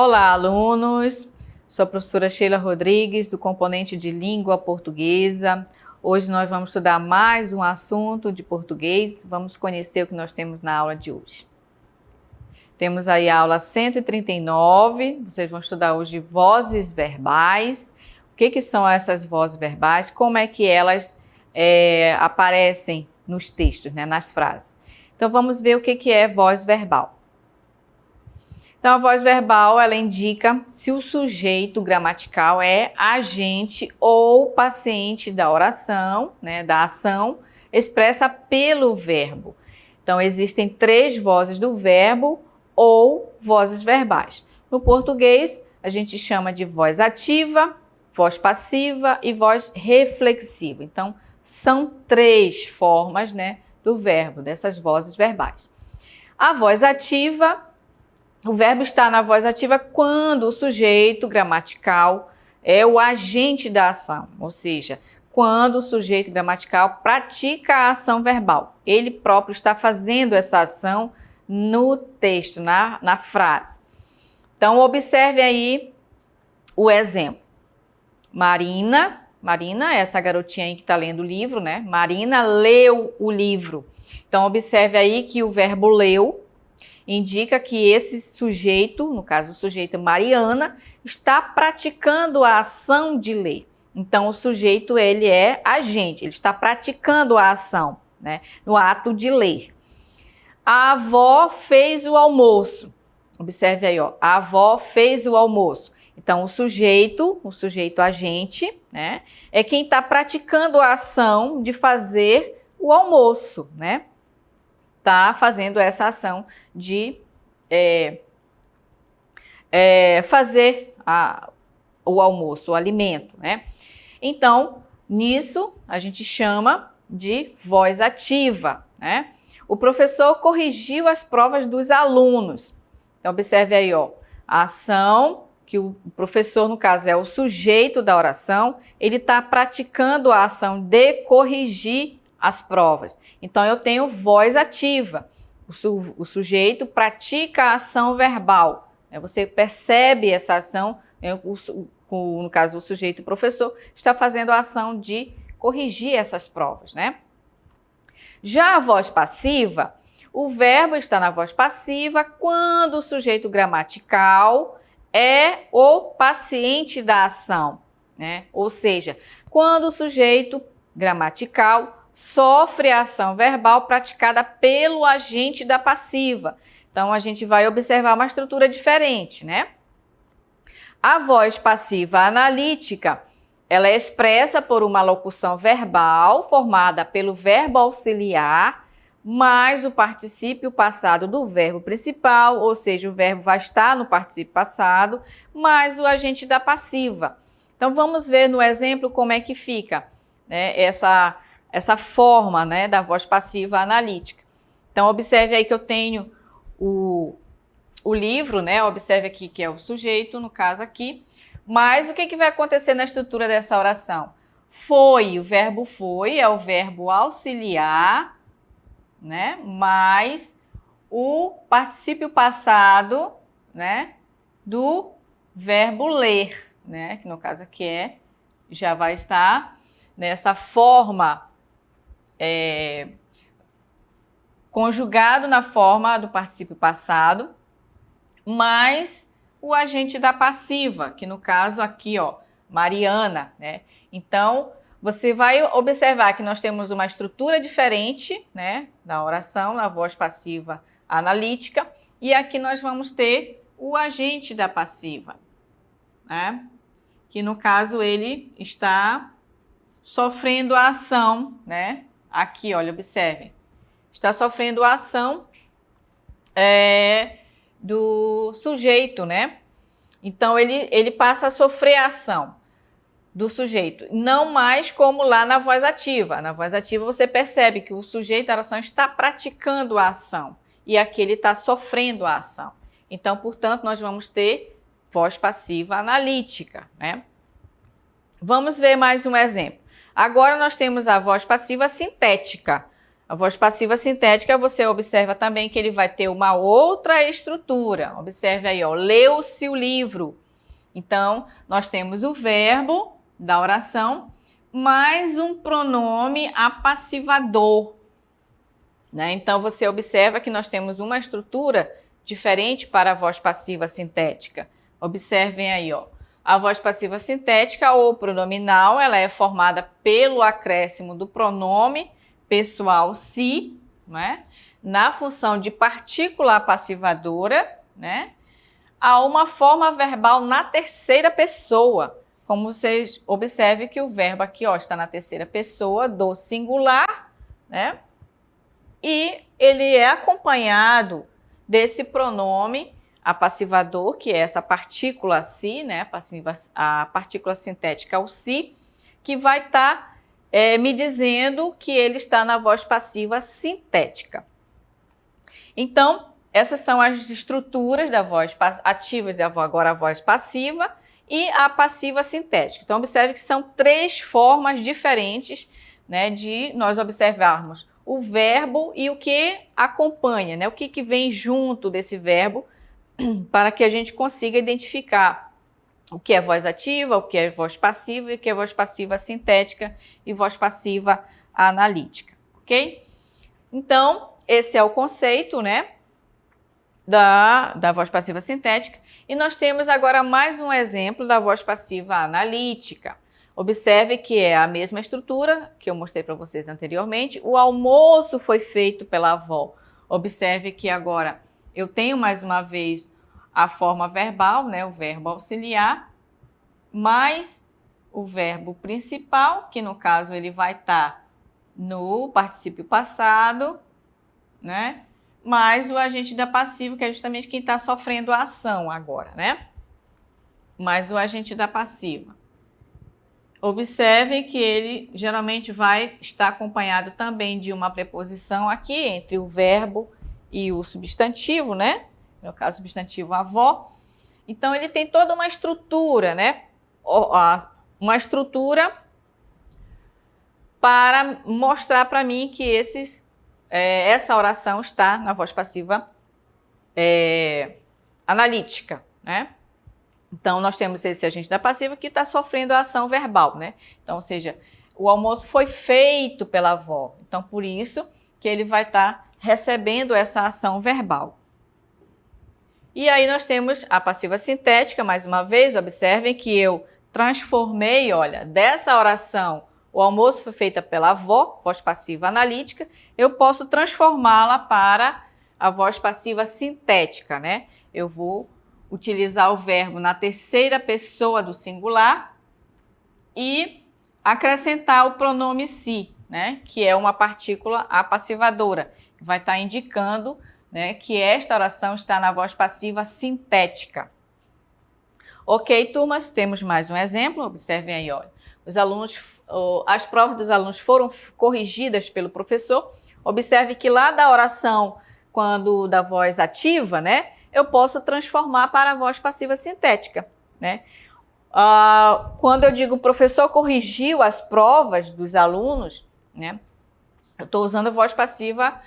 Olá, alunos! Sou a professora Sheila Rodrigues, do componente de Língua Portuguesa. Hoje nós vamos estudar mais um assunto de português. Vamos conhecer o que nós temos na aula de hoje. Temos aí a aula 139. Vocês vão estudar hoje vozes verbais. O que são essas vozes verbais? Como é que elas aparecem nos textos, né, nas frases. Então, vamos ver o que é voz verbal. Então, a voz verbal, ela indica se o sujeito gramatical é agente ou paciente da oração, né, da ação, expressa pelo verbo. Então, existem 3 vozes do verbo ou vozes verbais. No português, a gente chama de voz ativa, voz passiva e voz reflexiva. Então, são 3 formas, né, do verbo, dessas vozes verbais. A voz ativa, o verbo está na voz ativa quando o sujeito gramatical é o agente da ação, ou seja, quando o sujeito gramatical pratica a ação verbal. Ele próprio está fazendo essa ação no texto, na frase. Então, observe aí o exemplo. Marina, essa garotinha aí que está lendo o livro, né? Marina leu o livro. Então, observe aí que o verbo leu indica que esse sujeito, no caso o sujeito Mariana, está praticando a ação de ler. Então, o sujeito, ele é agente, ele está praticando a ação, né, no ato de ler. A avó fez o almoço. Observe aí, ó, a avó fez o almoço. Então, o sujeito agente, né, é quem está praticando a ação de fazer o almoço, né? Está fazendo essa ação de fazer o almoço, o alimento, né? Então, nisso a gente chama de voz ativa, né? O professor corrigiu as provas dos alunos. Então, observe aí, ó, a ação que o professor, no caso, é o sujeito da oração, ele está praticando a ação de corrigir as provas. Então, eu tenho voz ativa. O sujeito pratica a ação verbal. Você percebe essa ação, no caso, o sujeito, o professor, está fazendo a ação de corrigir essas provas, né? Já a voz passiva, o verbo está na voz passiva quando o sujeito gramatical é o paciente da ação, né? Ou seja, quando o sujeito gramatical sofre a ação verbal praticada pelo agente da passiva. Então, a gente vai observar uma estrutura diferente, né? A voz passiva analítica, ela é expressa por uma locução verbal formada pelo verbo auxiliar, mais o particípio passado do verbo principal, ou seja, o verbo vai estar no particípio passado, mais o agente da passiva. Então, vamos ver no exemplo como é que fica, né, essa forma, né, da voz passiva analítica. Então, observe aí que eu tenho o livro, né? Observe aqui que é o sujeito, no caso aqui. Mas o que vai acontecer na estrutura dessa oração? Foi, o verbo foi é o verbo auxiliar, né? Mais o particípio passado, né, do verbo ler, né? Que no caso aqui já vai estar nessa forma conjugado na forma do particípio passado, mais o agente da passiva, que no caso aqui, ó, Mariana, né? Então, você vai observar que nós temos uma estrutura diferente, né, na oração, na voz passiva analítica, e aqui nós vamos ter o agente da passiva, né? Que no caso ele está sofrendo a ação, né? Aqui, olha, observem. Está sofrendo a ação do sujeito, né? Então, ele passa a sofrer a ação do sujeito. Não mais como lá na voz ativa. Na voz ativa, você percebe que o sujeito da oração está praticando a ação. E aqui ele está sofrendo a ação. Então, portanto, nós vamos ter voz passiva analítica, né? Vamos ver mais um exemplo. Agora nós temos a voz passiva sintética. A voz passiva sintética, você observa também que ele vai ter uma outra estrutura. Observe aí, ó, leu-se o livro. Então, nós temos o verbo da oração, mais um pronome apassivador, né? Então, você observa que nós temos uma estrutura diferente para a voz passiva sintética. Observem aí, ó. A voz passiva sintética ou pronominal, ela é formada pelo acréscimo do pronome pessoal se, né, na função de partícula apassivadora, né, a uma forma verbal na terceira pessoa. Como vocês observem que o verbo aqui, ó, está na terceira pessoa do singular, né, e ele é acompanhado desse pronome apassivador, que é essa partícula si, né, a partícula sintética, o si, que vai estar me dizendo que ele está na voz passiva sintética. Então, essas são as estruturas da voz ativa, agora a voz passiva e a passiva sintética. Então, observe que são 3 formas diferentes, né, de nós observarmos o verbo e o que acompanha, né, o que vem junto desse verbo, para que a gente consiga identificar o que é voz ativa, o que é voz passiva e o que é voz passiva sintética e voz passiva analítica, ok? Então, esse é o conceito, né, da voz passiva sintética. E nós temos agora mais um exemplo da voz passiva analítica. Observe que é a mesma estrutura que eu mostrei para vocês anteriormente. O almoço foi feito pela avó. Observe que agora eu tenho mais uma vez a forma verbal, né, o verbo auxiliar, mais o verbo principal, que no caso ele vai estar no particípio passado, né, mais o agente da passiva, que é justamente quem está sofrendo a ação agora, né, mais o agente da passiva. Observe que ele geralmente vai estar acompanhado também de uma preposição aqui entre o verbo e o substantivo, né? No caso, substantivo avó. Então, ele tem toda uma estrutura, né? Uma estrutura para mostrar para mim que essa oração está na voz passiva analítica, né? Então, nós temos esse agente da passiva que está sofrendo a ação verbal, né? Então, ou seja, o almoço foi feito pela avó. Então, por isso que ele vai estar recebendo essa ação verbal. E aí nós temos a passiva sintética, mais uma vez, observem que eu transformei, olha, dessa oração, o almoço foi feito pela avó, voz passiva analítica, eu posso transformá-la para a voz passiva sintética, né? Eu vou utilizar o verbo na terceira pessoa do singular e acrescentar o pronome si, né? Que é uma partícula apassivadora, vai estar indicando, né, que esta oração está na voz passiva sintética. Ok, turmas, temos mais um exemplo, observem aí, olha. As provas dos alunos foram corrigidas pelo professor. Observe que lá da oração, quando da voz ativa, né, eu posso transformar para a voz passiva sintética, né? Quando eu digo o professor corrigiu as provas dos alunos, né, eu estou usando a voz passiva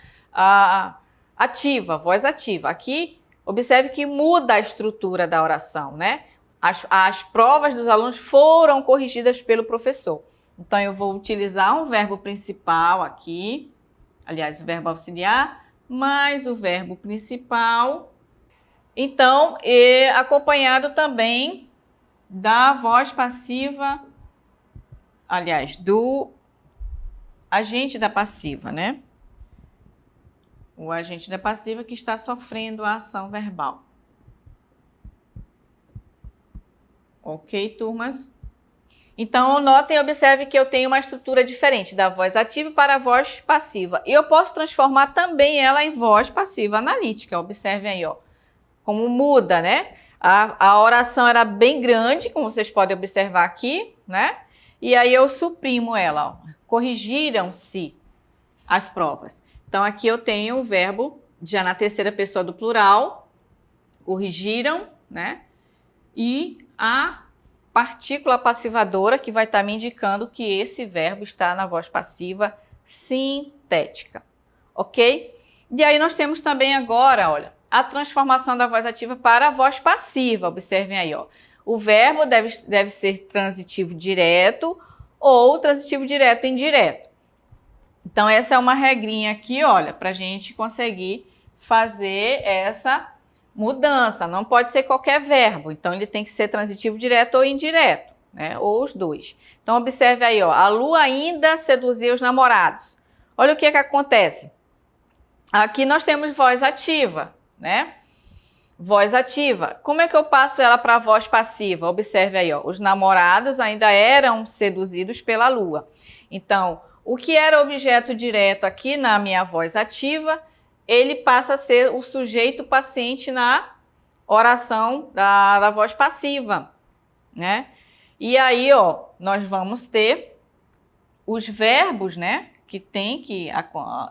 ativa, voz ativa. Aqui, observe que muda a estrutura da oração, né? As provas dos alunos foram corrigidas pelo professor. Então, eu vou utilizar um verbo principal aqui, aliás, o verbo auxiliar, mais o verbo principal. Então, acompanhado também da voz passiva, aliás, do agente da passiva, né? O agente da passiva que está sofrendo a ação verbal. Ok, turmas? Então, notem e observe que eu tenho uma estrutura diferente da voz ativa para a voz passiva. E eu posso transformar também ela em voz passiva analítica. Observem aí, ó, como muda, né? A oração era bem grande, como vocês podem observar aqui, né? E aí eu suprimo ela, ó. Corrigiram-se as provas. Então, aqui eu tenho o verbo já na terceira pessoa do plural, corrigiram, né? E a partícula passivadora que vai estar me indicando que esse verbo está na voz passiva sintética. ok? E aí nós temos também agora, olha, a transformação da voz ativa para a voz passiva. Observem aí, ó. O verbo deve ser transitivo direto ou transitivo direto e indireto. Então, essa é uma regrinha aqui, olha, para a gente conseguir fazer essa mudança. Não pode ser qualquer verbo, então ele tem que ser transitivo direto ou indireto, né? Ou os dois. Então, observe aí, ó, a Lu ainda seduzia os namorados. Olha o que acontece. Aqui nós temos voz ativa, né? Voz ativa. Como é que eu passo ela para a voz passiva? Observe aí, ó, os namorados ainda eram seduzidos pela lua. Então, o que era objeto direto aqui na minha voz ativa, ele passa a ser o sujeito paciente na oração da voz passiva, né? E aí, ó, nós vamos ter os verbos, né?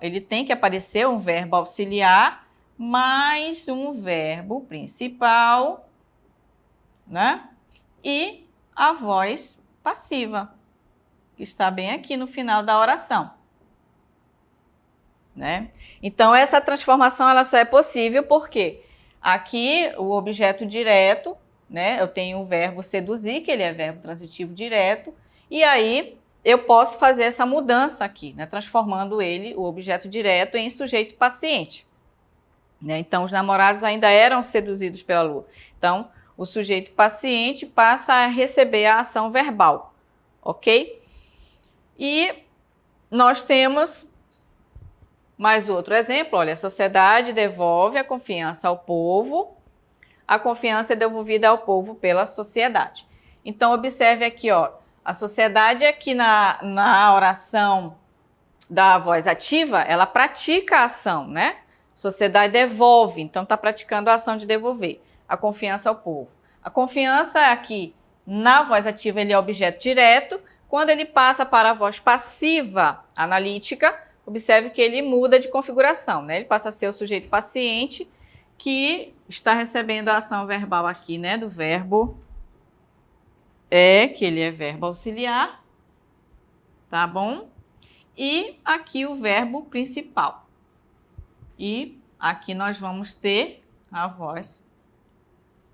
Ele tem que aparecer um verbo auxiliar mais um verbo principal, né? E a voz passiva, que está bem aqui no final da oração, né? Então, essa transformação ela só é possível porque aqui o objeto direto, né? Eu tenho o verbo seduzir, que ele é verbo transitivo direto, e aí eu posso fazer essa mudança aqui, né? Transformando ele, o objeto direto, em sujeito paciente. Né? Então, os namorados ainda eram seduzidos pela lua. Então, o sujeito paciente passa a receber a ação verbal, ok? E nós temos mais outro exemplo, olha, a sociedade devolve a confiança ao povo, a confiança é devolvida ao povo pela sociedade. Então, observe aqui, ó, a sociedade aqui na oração da voz ativa, ela pratica a ação, né? Sociedade devolve, então está praticando a ação de devolver a confiança ao povo. A confiança aqui na voz ativa ele é objeto direto. Quando ele passa para a voz passiva analítica, observe que ele muda de configuração, né? Ele passa a ser o sujeito paciente que está recebendo a ação verbal aqui, né? Do verbo que ele é verbo auxiliar, tá bom? E aqui o verbo principal. E aqui nós vamos ter a voz,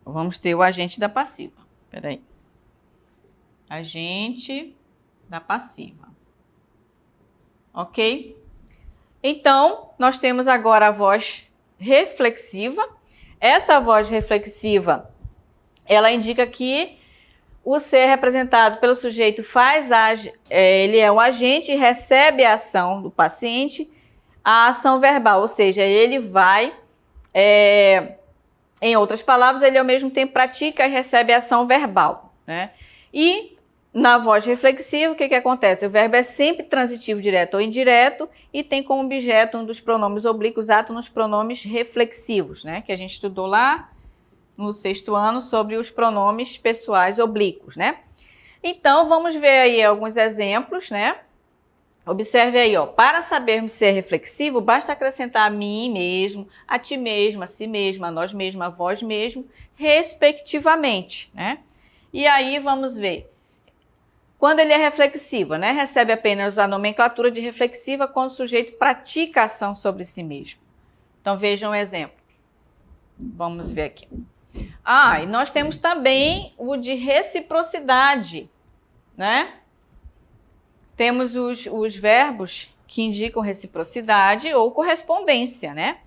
vamos ter o agente da passiva. Peraí. Agente da passiva. Ok? Então, nós temos agora a voz reflexiva. Essa voz reflexiva, ela indica que o ser representado pelo sujeito ele é um agente e recebe a ação do paciente, a ação verbal, ou seja, ele vai, em outras palavras, ele ao mesmo tempo pratica e recebe a ação verbal, né? E na voz reflexiva, o que acontece? O verbo é sempre transitivo direto ou indireto e tem como objeto um dos pronomes oblíquos ato nos pronomes reflexivos, né? Que a gente estudou lá no 6º ano sobre os pronomes pessoais oblíquos, né? Então, vamos ver aí alguns exemplos, né? Observe aí, ó. Para sabermos ser reflexivo, basta acrescentar a mim mesmo, a ti mesmo, a si mesmo, a nós mesmos, a vós mesmo, respectivamente, né? E aí, vamos ver. Quando ele é reflexivo, né? Recebe apenas a nomenclatura de reflexiva quando o sujeito pratica a ação sobre si mesmo. Então, vejam um exemplo. Vamos ver aqui. E nós temos também o de reciprocidade, né? Temos os verbos que indicam reciprocidade ou correspondência, né?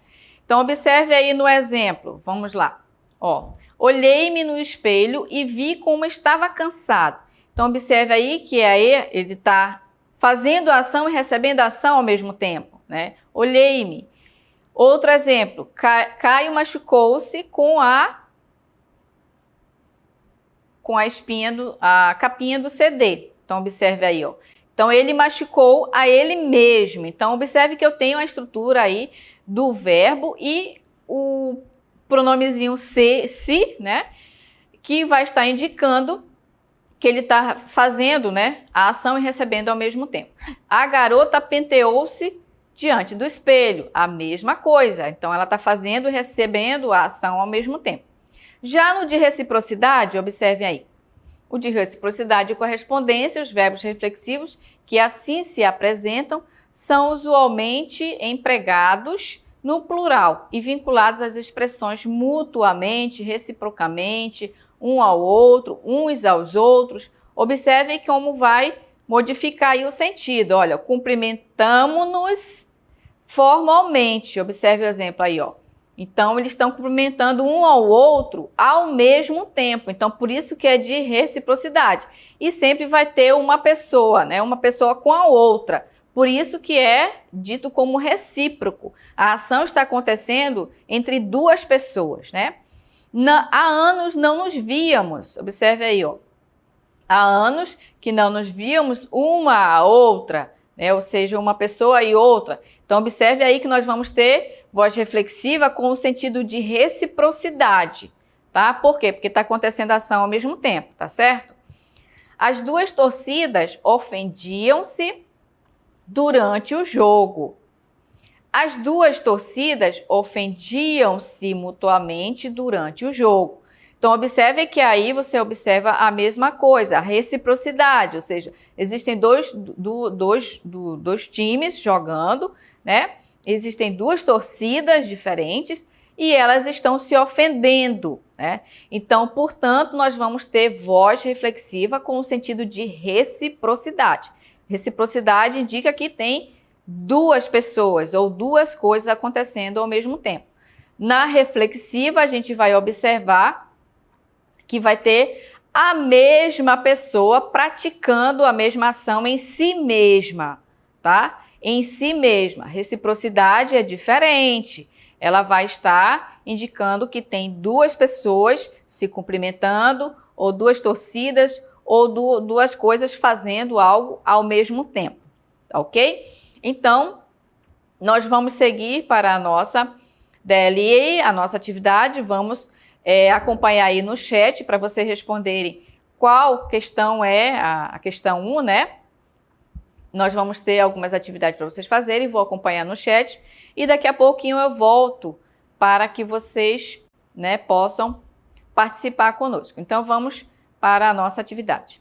Então, observe aí no exemplo. Vamos lá. Ó, olhei-me no espelho e vi como estava cansado. Então, observe aí que ele está fazendo a ação e recebendo a ação ao mesmo tempo, né? Olhei-me. Outro exemplo. Caio machucou-se com a capinha do CD. Então, observe aí, ó. Então, ele machucou a ele mesmo. Então, observe que eu tenho a estrutura aí do verbo e o pronomezinho se, né? Que vai estar indicando que ele está fazendo, né, a ação e recebendo ao mesmo tempo. A garota penteou-se diante do espelho. A mesma coisa. Então, ela está fazendo e recebendo a ação ao mesmo tempo. Já no de reciprocidade, observe aí. O de reciprocidade e correspondência, os verbos reflexivos que assim se apresentam, são usualmente empregados no plural e vinculados às expressões mutuamente, reciprocamente, um ao outro, uns aos outros. Observe como vai modificar aí o sentido. Olha, cumprimentamo-nos formalmente. Observe o exemplo aí, ó. Então, eles estão cumprimentando um ao outro ao mesmo tempo. Então, por isso que é de reciprocidade. E sempre vai ter uma pessoa, né? Uma pessoa com a outra. Por isso que é dito como recíproco. A ação está acontecendo entre duas pessoas, né? Há anos não nos víamos. Observe aí, ó. Há anos que não nos víamos uma a outra, né? Ou seja, uma pessoa e outra. Então, observe aí que nós vamos ter voz reflexiva com o sentido de reciprocidade, tá? Por quê? Porque está acontecendo a ação ao mesmo tempo, tá certo? As duas torcidas ofendiam-se durante o jogo. As duas torcidas ofendiam-se mutuamente durante o jogo. Então, observe que aí você observa a mesma coisa, a reciprocidade, ou seja, existem dois times jogando, né? Existem duas torcidas diferentes e elas estão se ofendendo, né? Então, portanto, nós vamos ter voz reflexiva com o sentido de reciprocidade. Reciprocidade indica que tem duas pessoas ou duas coisas acontecendo ao mesmo tempo. Na reflexiva, a gente vai observar que vai ter a mesma pessoa praticando a mesma ação em si mesma, tá? Em si mesma. Reciprocidade é diferente. Ela vai estar indicando que tem duas pessoas se cumprimentando, ou duas torcidas, ou duas coisas fazendo algo ao mesmo tempo, ok? Então, nós vamos seguir para a nossa DLE, a nossa atividade. Vamos acompanhar aí no chat para vocês responderem qual questão é a questão 1, né? Nós vamos ter algumas atividades para vocês fazerem, vou acompanhar no chat e daqui a pouquinho eu volto para que vocês, né, possam participar conosco. Então, vamos para a nossa atividade.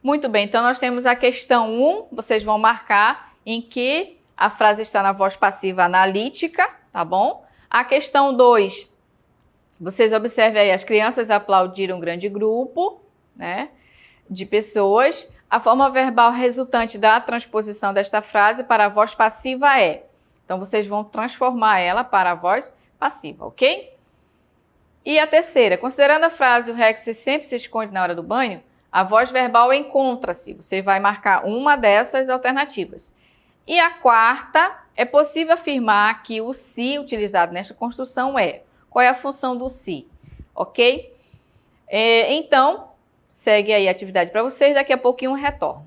Muito bem, então nós temos a questão 1, vocês vão marcar em que a frase está na voz passiva analítica, tá bom? A questão 2, vocês observem aí, as crianças aplaudiram um grande grupo, né, de pessoas. A forma verbal resultante da transposição desta frase para a voz passiva é. Então, vocês vão transformar ela para a voz passiva, ok? E a terceira, considerando a frase o Rex sempre se esconde na hora do banho, a voz verbal encontra-se. Você vai marcar uma dessas alternativas. E a quarta, é possível afirmar que o se utilizado nesta construção é. Qual é a função do se? Ok? Então, segue aí a atividade para vocês, daqui a pouquinho eu retorno.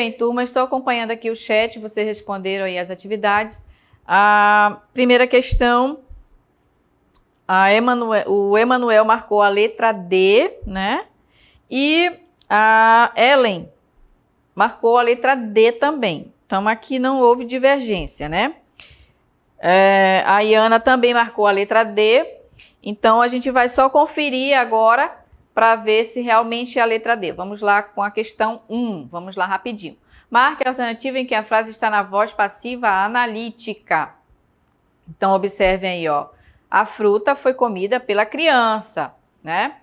bem, turma, estou acompanhando aqui o chat, vocês responderam aí as atividades. A primeira questão, o Emanuel marcou a letra D, né? E a Ellen marcou a letra D também. Então, aqui não houve divergência, né? A Iana também marcou a letra D. Então, a gente vai só conferir agora para ver se realmente é a letra D. Vamos lá com a questão 1. Vamos lá rapidinho. Marque a alternativa em que a frase está na voz passiva analítica. Então, observem aí, ó. A fruta foi comida pela criança, né?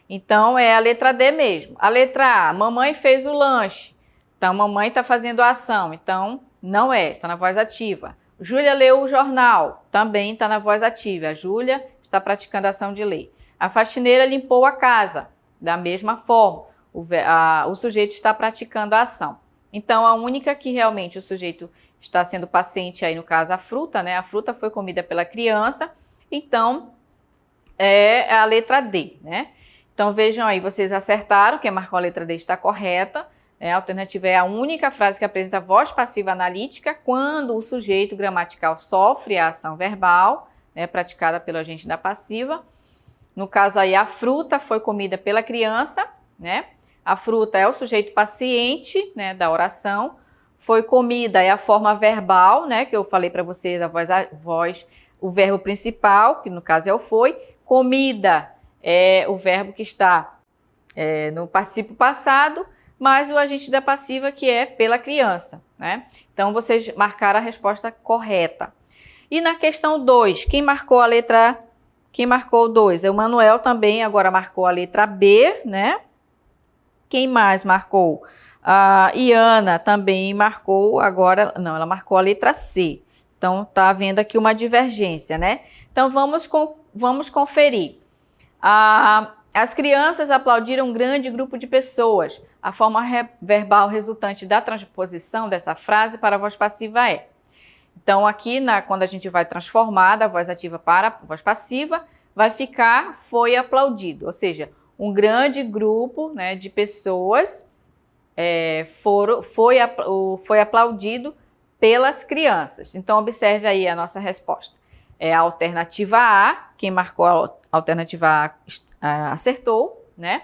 Então, é a letra D mesmo. A letra A, mamãe fez o lanche. Então, mamãe está fazendo a ação. Então, não é, está na voz ativa. Júlia leu o jornal. Também está na voz ativa. A Júlia está praticando a ação de ler. A faxineira limpou a casa. Da mesma forma, o sujeito está praticando a ação. Então, a única que realmente o sujeito está sendo paciente aí, no caso, a fruta, né? A fruta foi comida pela criança. Então, é a letra D, né? Então, vejam aí, vocês acertaram, quem marcou a letra D está correta. A alternativa é a única frase que apresenta voz passiva analítica quando o sujeito gramatical sofre a ação verbal, né, praticada pelo agente da passiva. No caso aí, a fruta foi comida pela criança, né? A fruta é o sujeito paciente, né, da oração. Foi comida é a forma verbal, né, que eu falei para vocês, a voz, o verbo principal, que no caso é o foi. Comida é o verbo que está no particípio passado, mais o agente da passiva, que é pela criança, né? Então, vocês marcaram a resposta correta. E na questão 2, quem marcou a letra... Quem marcou o 2? O Manuel também agora marcou a letra B, né? Quem mais marcou? A Iana também marcou agora... Não, ela marcou a letra C. Então, tá havendo aqui uma divergência, né? Então, vamos conferir. As crianças aplaudiram um grande grupo de pessoas. A forma verbal resultante da transposição dessa frase para a voz passiva é. Então, aqui, quando a gente vai transformar da voz ativa para a voz passiva, vai ficar foi aplaudido. Ou seja, um grande grupo, né, de pessoas foi aplaudido pelas crianças. Então, observe aí a nossa resposta. É a alternativa A, quem marcou a alternativa A acertou, né?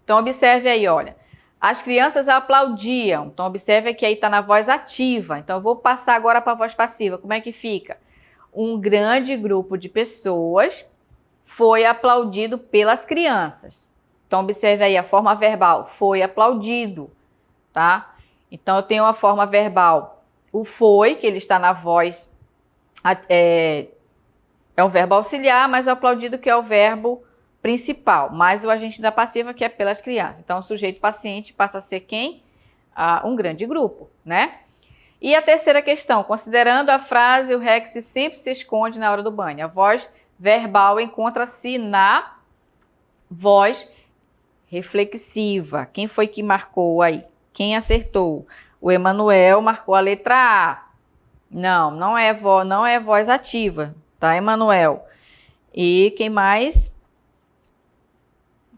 Então, observe aí, olha. As crianças aplaudiam. Então, observe que aí está na voz ativa. Então, eu vou passar agora para a voz passiva. Como é que fica? Um grande grupo de pessoas foi aplaudido pelas crianças. Então, observe aí a forma verbal. Foi aplaudido, tá? Então, eu tenho a forma verbal. O foi, que ele está na voz... É um verbo auxiliar, mas o aplaudido que é o verbo principal, mais o agente da passiva, que é pelas crianças. Então, o sujeito paciente passa a ser quem? Um grande grupo, né? E a terceira questão, considerando a frase, o Rex sempre se esconde na hora do banho. A voz verbal encontra-se na voz reflexiva. Quem foi que marcou aí? Quem acertou? O Emanuel marcou a letra A. Não é voz ativa, tá, Emanuel? E quem mais?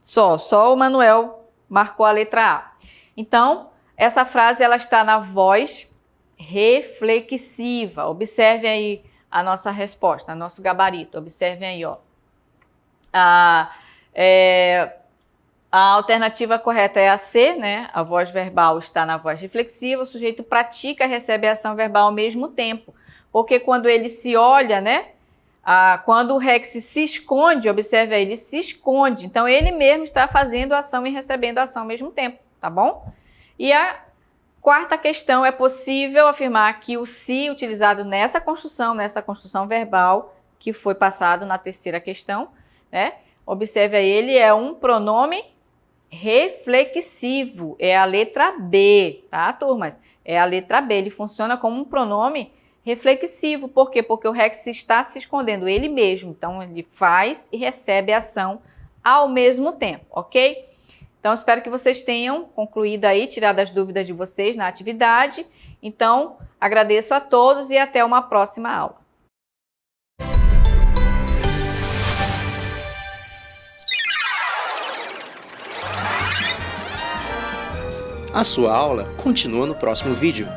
Só o Manuel marcou a letra A. Então, essa frase ela está na voz reflexiva. Observem aí a nossa resposta, nosso gabarito. Observem aí, ó. A alternativa correta é a C, né? A voz verbal está na voz reflexiva. O sujeito pratica e recebe a ação verbal ao mesmo tempo. Porque quando ele se olha, né? Quando o Rex se esconde, observe aí, ele se esconde. Então, ele mesmo está fazendo a ação e recebendo a ação ao mesmo tempo, tá bom? E a quarta questão, é possível afirmar que o se utilizado nessa construção verbal, que foi passado na terceira questão, né? Observe aí, ele é um pronome reflexivo, é a letra B, tá, turmas? É a letra B, ele funciona como um pronome reflexivo. Por quê? Porque o Rex está se escondendo ele mesmo. Então, ele faz e recebe a ação ao mesmo tempo, ok? Então, espero que vocês tenham concluído aí, tirado as dúvidas de vocês na atividade. Então, agradeço a todos e até uma próxima aula. A sua aula continua no próximo vídeo.